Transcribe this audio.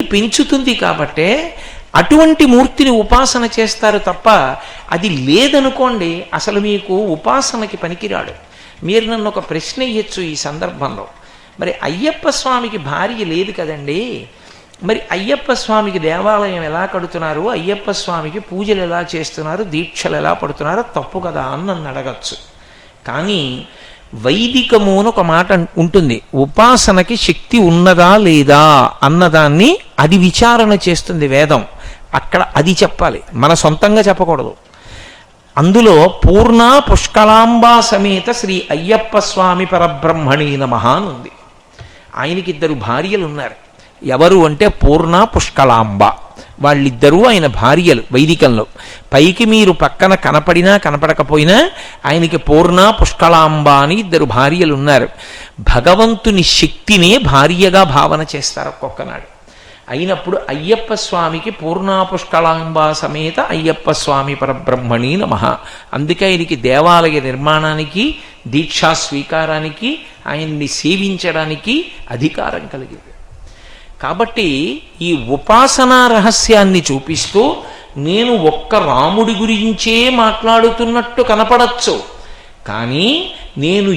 పెంచుతుంది కాబట్టే అటువంటి మూర్తిని ఉపాసన చేస్తారు తప్ప అది లేదనుకోండి అసలు మీకు ఉపాసనకి పనికిరాడు. మీరు నన్ను ఒక ప్రశ్న ఇయ్యొచ్చు ఈ సందర్భంలో, మరి అయ్యప్ప స్వామికి భార్య లేదు కదండి, మరి అయ్యప్ప స్వామికి దేవాలయం ఎలా కడుతున్నారు, అయ్యప్ప స్వామికి పూజలు ఎలా చేస్తున్నారు, దీక్షలు ఎలా పడుతున్నారో తప్పు కదా అని నన్ను అడగచ్చు. కానీ వైదికము అని ఒక మాట ఉంటుంది, ఉపాసనకి శక్తి ఉన్నదా లేదా అన్నదాన్ని అది విచారణ చేస్తుంది వేదం. అక్కడ అది చెప్పాలి, మన సొంతంగా చెప్పకూడదు. అందులో పూర్ణ పుష్కలాంబా సమేత శ్రీ అయ్యప్ప స్వామి పరబ్రహ్మణీ నమః అని ఉంది. ఆయనకి 2 భార్యలు ఉన్నారు. ఎవరు అంటే పూర్ణ పుష్కలాంబ, వాళ్ళిద్దరూ ఆయన భార్యలు వైదికంలో. పైకి మీరు పక్కన కనపడినా కనపడకపోయినా ఆయనకి పూర్ణ పుష్కలాంబ అని 2 భార్యలు ఉన్నారు. భగవంతుని శక్తినే భార్యగా భావన చేస్తారు ఒక్కొక్కనాడు. అయినప్పుడు అయ్యప్ప స్వామికి పూర్ణ పుష్కలాంబ సమేత అయ్యప్ప స్వామి పరబ్రహ్మణీ నమః. అందుకే ఆయనకి దేవాలయ నిర్మాణానికి, దీక్షా స్వీకారానికి, ఆయన్ని సేవించడానికి అధికారం కలిగింది. కాబట్టి ఈ ఉపాసనా రహస్యాన్ని చూపిస్తూ నేను ఒక్క రాముడి గురించే మాట్లాడుతున్నట్టు కనపడచ్చు, కానీ నేను